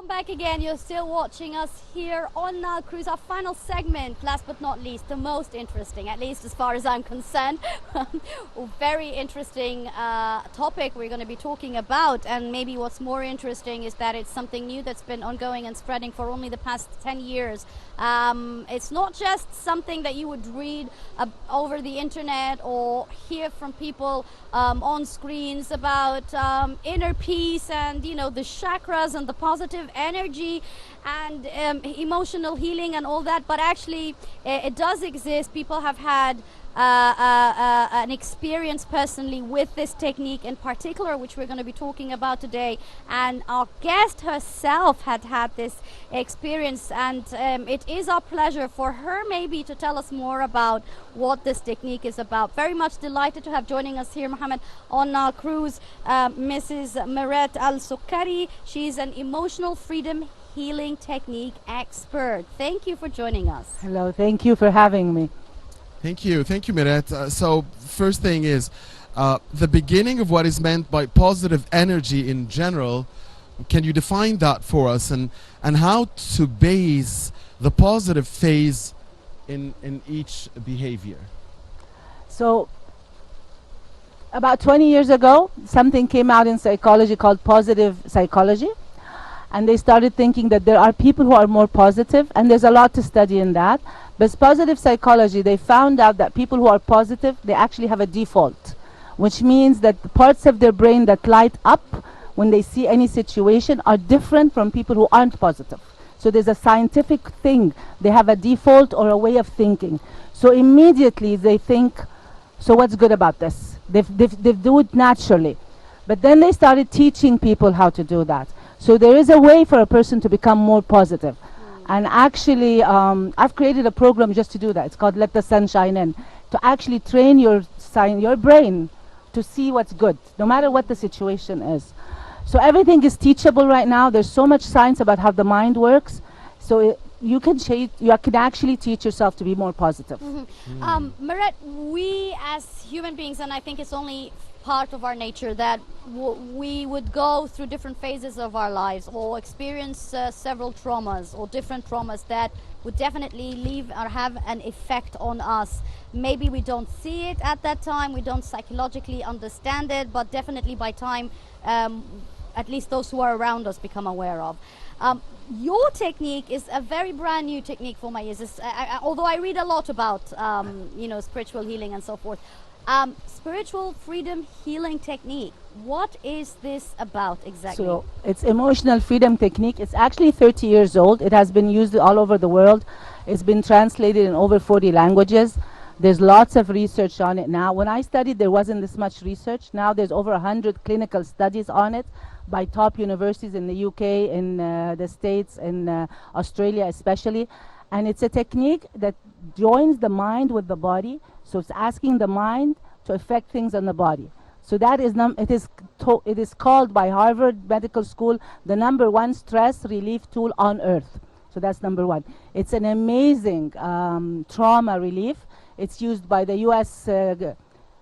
Welcome back again. You're still watching us here on Nile Cruise, our final segment, last but not least, the most interesting, at least as far as I'm concerned. Very interesting topic we're going to be talking about, and maybe what's more interesting is that it's something new that's been ongoing and spreading for only the past 10 years. It's not just something that you would read over the internet or hear from people on screens about inner peace and, you know, the chakras and the positive energy and emotional healing and all that, but actually it does exist. People have had an experience personally with this technique in particular, which we're going to be talking about today, and our guest herself had this experience, and it is our pleasure for her maybe to tell us more about what this technique is about. Very much delighted to have joining us here, Mohammed, on our cruise, Mrs. Meret Al-Sukkari. She's an emotional freedom healing technique expert. Thank you for joining us. Hello, thank you for having me. Thank you, Meret. So first thing is the beginning of what is meant by positive energy in general. Can you define that for us, and how to base the positive phase in each behavior? So about 20 years ago, something came out in psychology called positive psychology, and they started thinking that there are people who are more positive, and there's a lot to study in that. But positive psychology, they found out that people who are positive, they actually have a default, which means that the parts of their brain that light up when they see any situation are different from people who aren't positive. So there's a scientific thing. They have a default or a way of thinking. So immediately they think, so what's good about this? They do it naturally. But then they started teaching people how to do that. So there is a way for a person to become more positive. And actually, I've created a program just to do that. It's called Let the Sun Shine In, to actually train your brain to see what's good, no matter what the situation is. So everything is teachable right now. There's so much science about how the mind works. So you can actually teach yourself to be more positive. Meret, we as human beings, and I think it's only part of our nature that we would go through different phases of our lives or experience several traumas or different traumas that would definitely leave or have an effect on us. Maybe we don't see it at that time, we don't psychologically understand it, but definitely by time, at least those who are around us become aware of. Your technique is a very brand new technique for my ears. Although I read a lot about you know, spiritual healing and so forth. Spiritual freedom healing technique. What is this about exactly? So it's emotional freedom technique. It's actually 30 years old. It has been used all over the world. It's been translated in over 40 languages. There's lots of research on it now. When I studied, there wasn't this much research. Now there's over 100 clinical studies on it by top universities in the UK, in the States, in Australia especially. And it's a technique that joins the mind with the body. So it's asking the mind to affect things on the body. So that is it is called by Harvard Medical School the #1 stress relief tool on earth. So that's #1. It's an amazing trauma relief. It's used by the US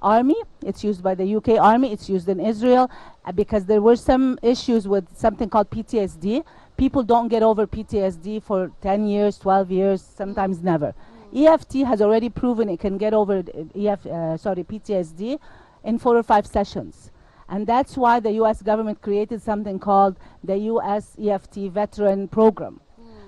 Army. It's used by the UK Army. It's used in Israel because there were some issues with something called PTSD. People don't get over PTSD for 10 years, 12 years, sometimes never. EFT has already proven it can get over PTSD in 4 or 5 sessions. And that's why the US government created something called the US EFT Veteran Program.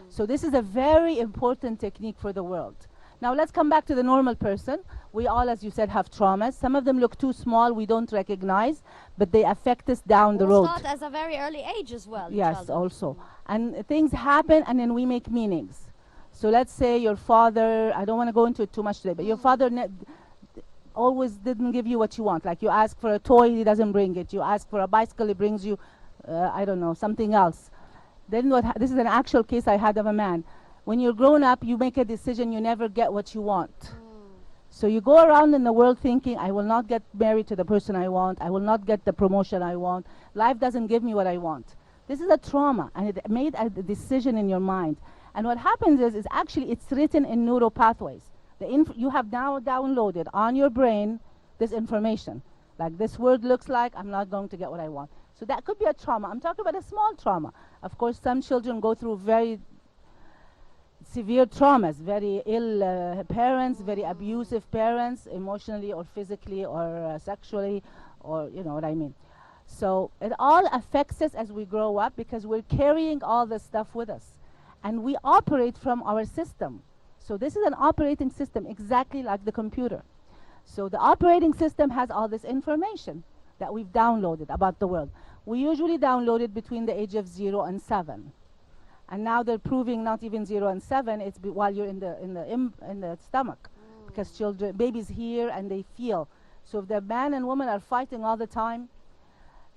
So this is a very important technique for the world. Now let's come back to the normal person. We all, as you said, have traumas. Some of them look too small, we don't recognize, but they affect us down the road. Start as a very early age as well. Yes, also. And things happen and then we make meanings. So let's say your father, I don't want to go into it too much today, but your father always didn't give you what you want. Like you ask for a toy, he doesn't bring it. You ask for a bicycle, he brings you, I don't know, something else. Then this is an actual case I had of a man. When you're grown up, you make a decision, you never get what you want. So you go around in the world thinking, I will not get married to the person I want. I will not get the promotion I want. Life doesn't give me what I want. This is a trauma, and it made a decision in your mind. And what happens is actually it's written in neural pathways. You have now downloaded on your brain this information. Like this word looks like, I'm not going to get what I want. So that could be a trauma. I'm talking about a small trauma. Of course, some children go through very severe traumas, very ill parents, very abusive parents, emotionally or physically or sexually, or you know what I mean. So it all affects us as we grow up because we're carrying all this stuff with us. And we operate from our system. So this is an operating system exactly like the computer. So the operating system has all this information that we've downloaded about the world. We usually download it between the age of 0 and 7. And now they're proving not even 0 and 7, it's while you're in the stomach. Because babies hear and they feel. So if the man and woman are fighting all the time,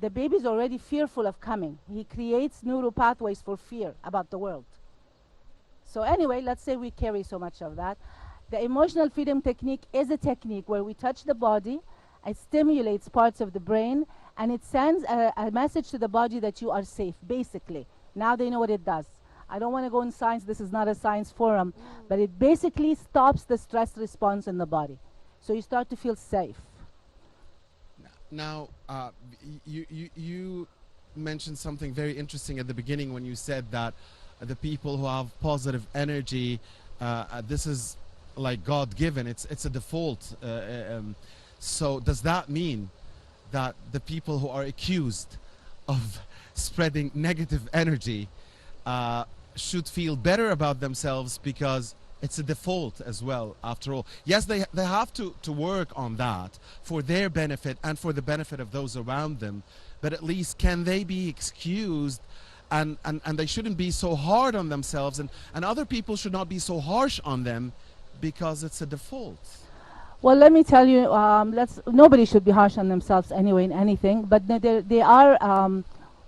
the baby's already fearful of coming. He creates neural pathways for fear about the world. So anyway, let's say we carry so much of that. The emotional freedom technique is a technique where we touch the body, it stimulates parts of the brain, and it sends a message to the body that you are safe, basically. Now they know what it does. I don't want to go in science, this is not a science forum, but it basically stops the stress response in the body. So you start to feel safe. Now, you mentioned something very interesting at the beginning when you said that the people who have positive energy, this is like God-given. It's a default. So does that mean that the people who are accused of spreading negative energy should feel better about themselves because it's a default as well, after all? Yes, they have to work on that for their benefit and for the benefit of those around them, but at least can they be excused, and they shouldn't be so hard on themselves, and other people should not be so harsh on them because it's a default. Well, let me tell you, nobody should be harsh on themselves anyway in anything, but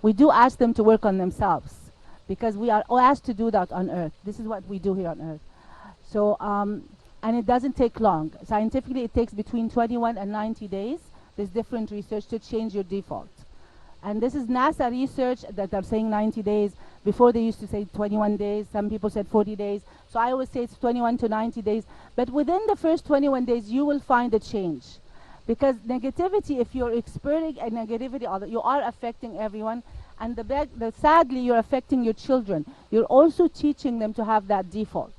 we do ask them to work on themselves because we are asked to do that on Earth. This is what we do here on Earth. So, and it doesn't take long. Scientifically, it takes between 21 and 90 days. There's different research to change your default. And this is NASA research that are saying 90 days. Before they used to say 21 days. Some people said 40 days. So I always say it's 21 to 90 days. But within the first 21 days, you will find a change. Because negativity, if you're experiencing a negativity, you are affecting everyone. And sadly, you're affecting your children. You're also teaching them to have that default.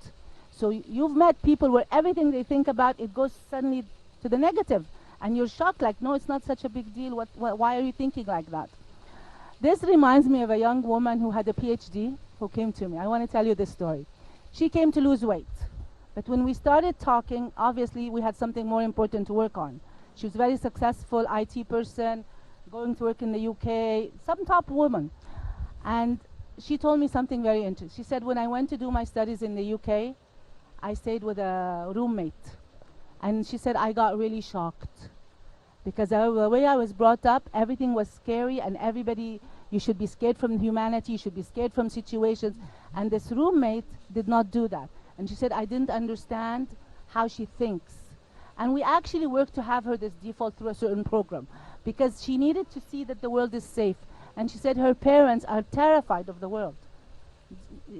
So you've met people where everything they think about, it goes suddenly to the negative. And you're shocked, like, no, it's not such a big deal. Why are you thinking like that? This reminds me of a young woman who had a PhD who came to me. I want to tell you this story. She came to lose weight. But when we started talking, obviously we had something more important to work on. She was a very successful IT person, going to work in the UK, some top woman. And she told me something very interesting. She said, when I went to do my studies in the UK, I stayed with a roommate. And she said, I got really shocked. Because the way I was brought up, everything was scary, and everybody, you should be scared from humanity, you should be scared from situations. And this roommate did not do that. And she said, I didn't understand how she thinks. And we actually worked to have her this default through a certain program, because she needed to see that the world is safe. And she said her parents are terrified of the world.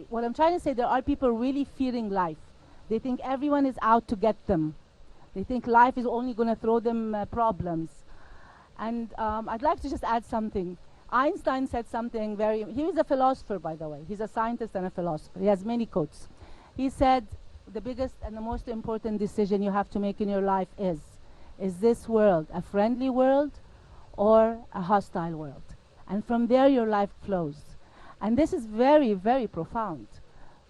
What I'm trying to say, there are people really fearing life. They think everyone is out to get them. They think life is only going to throw them problems. And I'd like to just add something. Einstein said something he was a philosopher, by the way. He's a scientist and a philosopher. He has many quotes. He said, the biggest and the most important decision you have to make in your life is this world a friendly world or a hostile world? And from there your life flows. And this is very, very profound.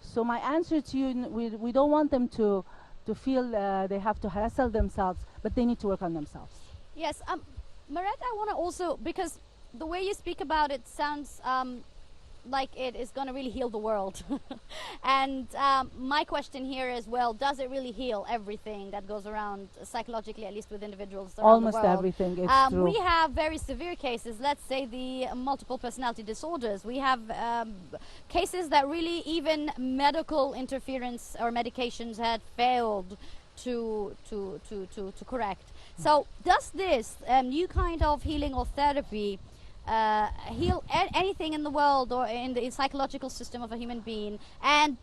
So my answer to you, we don't want them to feel they have to hustle themselves, but they need to work on themselves. Yes, Meret, I want to also, because the way you speak about it sounds like it is going to really heal the world. And my question here is, well, does it really heal everything that goes around psychologically, at least with individuals around Almost the world? everything, it's true. We have very severe cases, let's say the multiple personality disorders. We have cases that really even medical interference or medications had failed to correct. So does this new kind of healing or therapy heal anything in the world or in the psychological system of a human being, and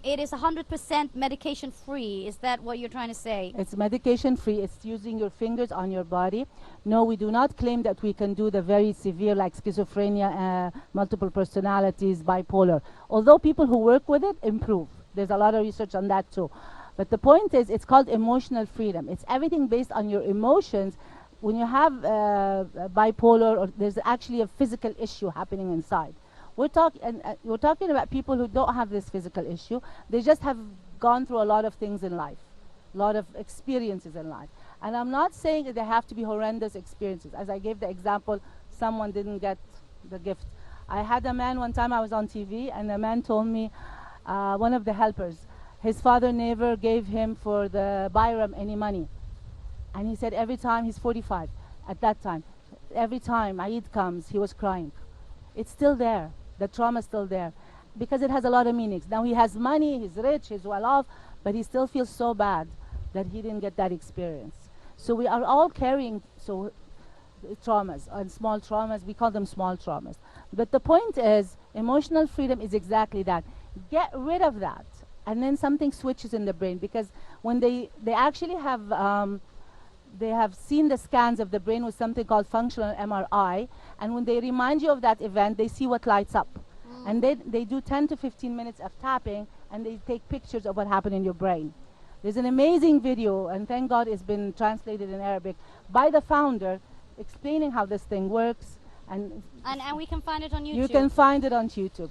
it is 100% medication free. Is that what you're trying to say? It's medication free. It's using your fingers on your body. No, we do not claim that we can do the very severe like schizophrenia, multiple personalities, bipolar. Although people who work with it improve. There's a lot of research on that too. But the point is, it's called emotional freedom. It's everything based on your emotions. When you have bipolar, or there's actually a physical issue happening inside. We're talking about people who don't have this physical issue. They just have gone through a lot of things in life, a lot of experiences in life. And I'm not saying that they have to be horrendous experiences. As I gave the example, someone didn't get the gift. I had a man one time, I was on TV, and the man told me, one of the helpers, his father never gave him for the Bayram any money. And he said every time, he's 45 at that time, every time Eid comes, he was crying. It's still there. The trauma's still there. Because it has a lot of meanings. Now he has money, he's rich, he's well off, but he still feels so bad that he didn't get that experience. So we are all carrying traumas, and small traumas, we call them small traumas. But the point is, emotional freedom is exactly that. Get rid of that. And then something switches in the brain, because when they actually they have seen the scans of the brain with something called functional MRI, and when they remind you of that event, they see what lights up. And they do 10 to 15 minutes of tapping, and they take pictures of what happened in your brain. There's an amazing video, and thank God it's been translated in Arabic, by the founder, explaining how this thing works. And we can find it on YouTube. you can find it on YouTube.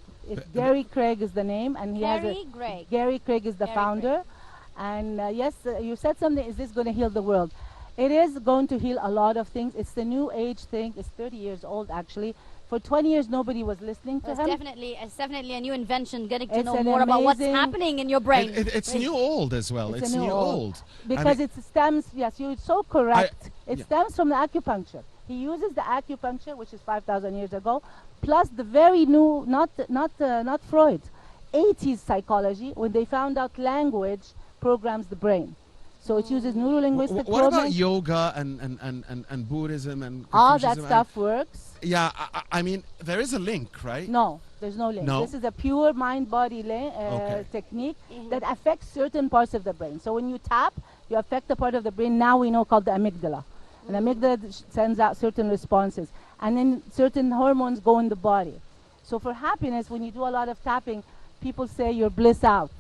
Gary Craig is the name, and Gary Craig. Gary Craig is the Gary founder. And yes, you said something, is this going to heal the world? It is going to heal a lot of things. It's the new age thing. It's 30 years old, actually. For 20 years, nobody was listening to him. It's definitely a new invention, getting to It's know an more about what's amazing- happening in your brain. It's new old as well. It's new old. Because And it stems, yes, you're so correct. It yeah. stems from the acupuncture. He uses the acupuncture, which is 5,000 years ago, plus the very new, not Freud, 80s psychology, when they found out language programs the brain. So it uses neuro-linguistic what about programming. yoga and Buddhism and All that Confucianism stuff works. Yeah, I mean, there is a link, right? No, there's no link. No? This is a pure mind-body Okay. technique that affects certain parts of the brain. So when you tap, you affect the part of the brain now we know called the amygdala. And amygdala sends out certain responses. And then certain hormones go in the body. So for happiness, when you do a lot of tapping, people say you're bliss out.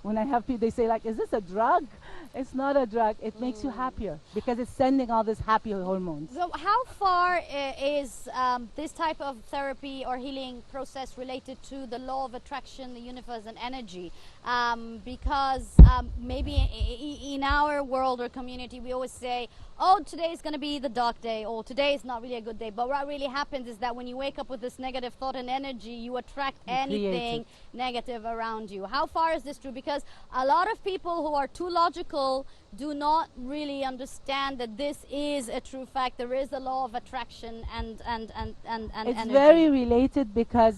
When I have people, they say like, is this a drug? It's not a drug. It makes you happier because it's sending all these happy hormones. So how far is this type of therapy or healing process related to the law of attraction, the universe, and energy? Because maybe in our world or community, we always say, oh, today is going to be the dark day, or today is not really a good day. But what really happens is that when you wake up with this negative thought and energy, you attract anything negative around you. How far is this true? Because a lot of people who are too logical do not really understand that this is a true fact. There is a law of attraction and It's energy. very related because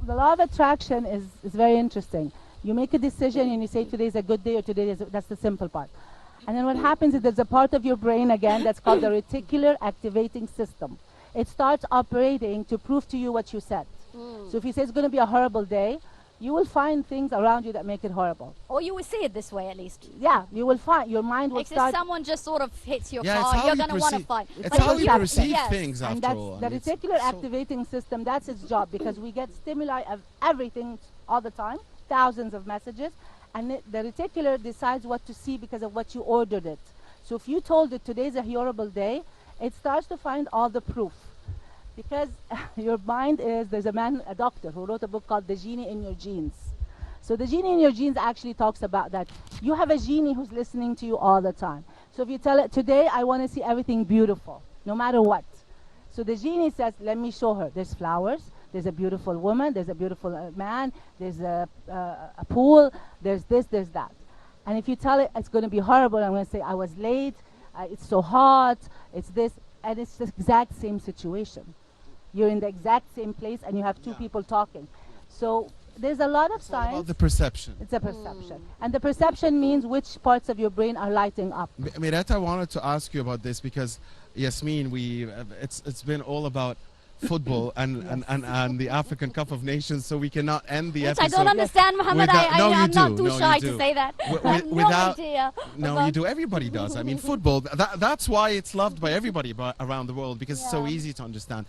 the law of attraction is very interesting. You make a decision and you say today is a good day or today is that's the simple part. And then what happens is there's a part of your brain again that's called the reticular activating system. It starts operating to prove to you what you said. So if you say it's going to be a horrible day, you will find things around you that make it horrible. Or you will see it this way at least. Yeah, you will find, your mind will Like if start. someone just sort of hits your Yeah, it's car, how you're you going to want to perceive- fight. It's But how you you have- perceive yes. things And after that's all. the I mean, it's reticular so- activating system, that's its job because we get stimuli of everything all the time, thousands of messages, and the reticular decides what to see because of what you ordered it. So if you told it today's a horrible day, it starts to find all the proof. Because your mind is, there's a doctor who wrote a book called The Genie in Your Genes. So the genie in your genes actually talks about that. You have a genie who's listening to you all the time. So if you tell it, today I want to see everything beautiful, no matter what. So the genie says, let me show her. There's flowers, there's a beautiful woman, there's a beautiful man, there's a pool, there's this, there's that. And if you tell it it's going to be horrible, I'm going to say, I was late, it's so hot, it's this, and it's the exact same situation. You're in the exact same place and you have two people talking. So there's a lot of It's all science. about the perception. It's a perception. And the perception means which parts of your brain are lighting up. Mirette, I wanted to ask you about this because Yasmin, it's been all about football and the African Cup of Nations, so we cannot end the Which episode. I don't understand, Mohammed. No, you I'm not do. too No, shy you to do. say that. Wi- I have no without- idea. No, about- you do. Everybody does. I mean, football. That's why it's loved by everybody around the world, because it's so Yeah. easy to understand.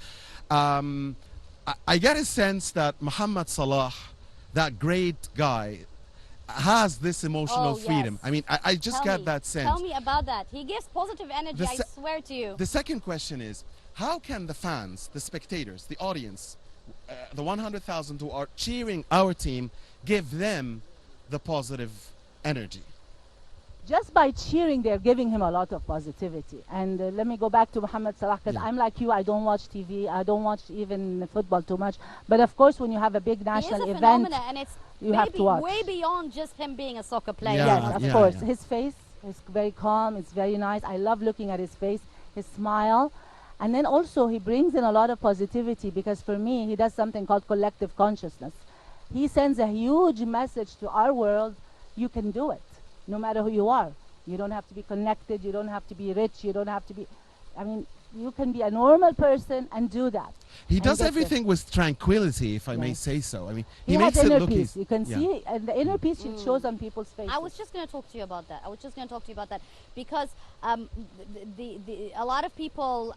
I get a sense that Muhammad Salah, that great guy, has this emotional Oh, freedom. yes. I mean, I just Tell get me. that sense. Tell me about that. He gives positive energy, The I se- swear to you. The second question is, how can the fans, the spectators, the audience, the 100,000 who are cheering our team, give them the positive energy? Just by cheering, they're giving him a lot of positivity. And let me go back to Mohammed Salah, because Yeah. I'm like you, I don't watch TV, I don't watch even football too much. But of course, when you have a big He is national a event, phenomenon, and it's you have to watch. way beyond just him being a soccer player. Yeah, Yes, of yeah, course. yeah. His face is very calm, it's very nice. I love looking at his face, his smile. And then also he brings in a lot of positivity, because for me, he does something called collective consciousness. He sends a huge message to our world: you can do it, no matter who you are. You don't have to be connected, you don't have to be rich, you don't have to be, I mean, you can be a normal person and do that. He And does get there. everything with tranquility, if I may Yes. say so. I mean, He he has makes it inner look peace. easy. You can Yeah. see, and the inner peace it shows on people's faces. I was just going to talk to you about that. Because a lot of people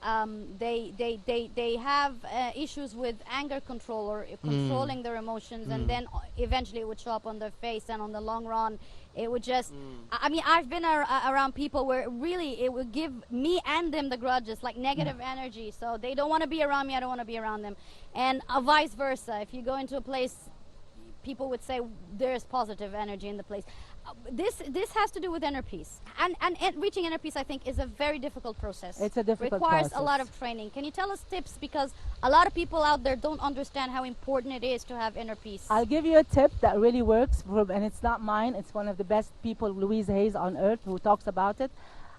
they have issues with anger control or controlling their emotions, and then eventually it would show up on their face, and on the long run it would just I mean, I've been around people where really it would give me and them the grudges, like negative energy, so they don't want to be around me, I don't want to be around them, and vice versa. If you go into a place, people would say there's positive energy in the place. This has to do with inner peace, and reaching inner peace, I think, is a very difficult process. It's a difficult requires a process. lot of training. Can you tell us tips, because a lot of people out there don't understand how important it is to have inner peace? I'll give you a tip that really works, and it's not mine. It's one of the best people, Louise Hayes, on earth, who talks about it.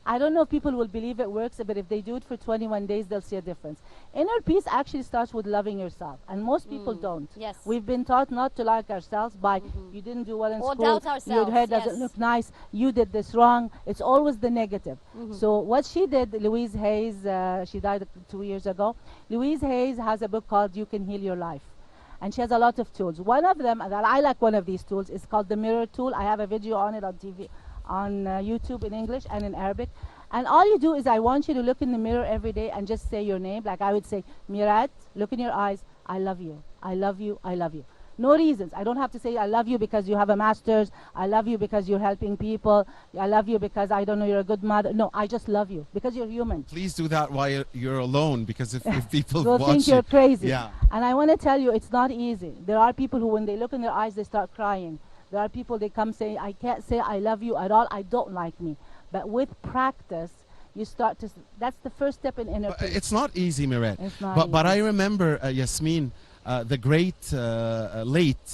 I don't know if people will believe it works, but if they do it for 21 days, they'll see a difference. Inner peace actually starts with loving yourself, and most people don't. Yes. We've been taught not to like ourselves by, you didn't do well in Or school, doubt your ourselves, hair doesn't yes. look nice, you did this wrong. It's always the negative. So what she did, Louise Hayes, she died 2 years ago. Louise Hayes has a book called You Can Heal Your Life. And she has a lot of tools. One of them, that I like one of these tools, is called the mirror tool. I have a video on it on TV, on YouTube in English and in Arabic. And all you do is, I want you to look in the mirror every day and just say your name. Like I would say, Mirat, look in your eyes, I love you, I love you, I love you. No reasons. I don't have to say I love you because you have a master's, I love you because you're helping people, I love you because, I don't know, you're a good mother. No, I just love you because you're human. Please do that while you're alone, because if people They'll watch think you're you, crazy. Yeah. And I want to tell you, it's not easy. There are people who, when they look in their eyes, they start crying. There are people, they come saying, I can't say I love you at all, I don't like me. But with practice, you start to, that's the first step in inner But peace. it's not easy, Miret. It's not But I easy. remember Yasmin, the great late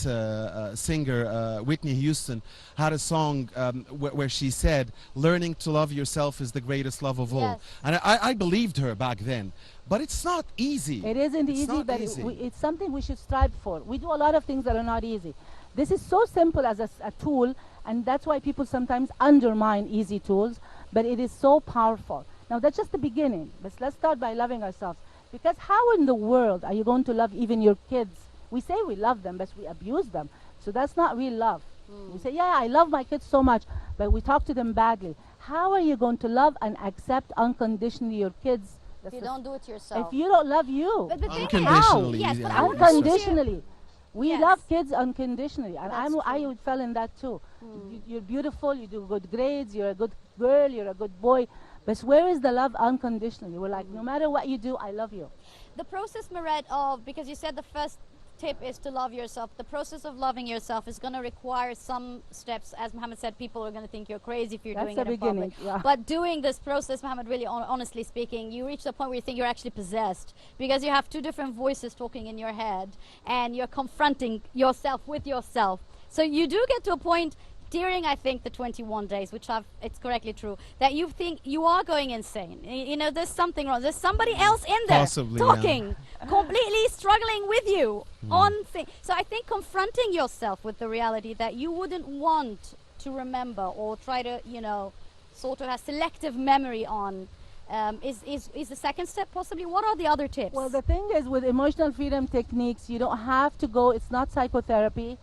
singer Whitney Houston had a song where she said, "Learning to love yourself is the greatest love of all." Yes. And I believed her back then. But it's not easy. It isn't It's easy, not but easy. it's something we should strive for. We do a lot of things that are not easy. This is so simple as a tool, and that's why people sometimes undermine easy tools, but it is so powerful. Now, that's just the beginning, but let's start by loving ourselves. Because how in the world are you going to love even your kids? We say we love them, but we abuse them. So that's not real love. We say, yeah, I love my kids so much, but we talk to them badly. How are you going to love and accept unconditionally your kids? If you don't do it yourself. If you don't love you, But the thing is, Unconditionally, yes, yeah, but I want to unconditionally. We Yes. love kids unconditionally, and That's I true. fell in that too. You're beautiful, you do good grades, you're a good girl, you're a good boy, but where is the love unconditionally? We're like, no matter what you do, I love you. The process, Miret, of, because you said the first tip is to love yourself. The process of loving yourself is going to require some steps. As Mohammed said, people are going to think you're crazy if you're That's doing the it in beginning, public. yeah. But doing this process, Mohammed, really honestly speaking, you reach the point where you think you're actually possessed, because you have two different voices talking in your head and you're confronting yourself with yourself. So you do get to a point during, I think, the 21 days, which it's correctly true, that you think you are going insane. You know, there's something wrong. There's somebody else in there Possibly, yeah. talking, completely struggling with you on things. So I think confronting yourself with the reality that you wouldn't want to remember or try to, you know, sort of have selective memory on, is the second step possibly? What are the other tips? Well, the thing is, with emotional freedom techniques, you don't have to go. It's not psychotherapy.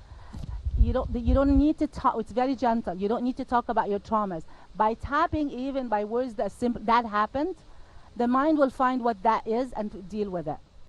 You don't need to talk. It's very gentle. You don't need to talk about your traumas. By tapping, even by words that happened, the mind will find what that is and to deal with it.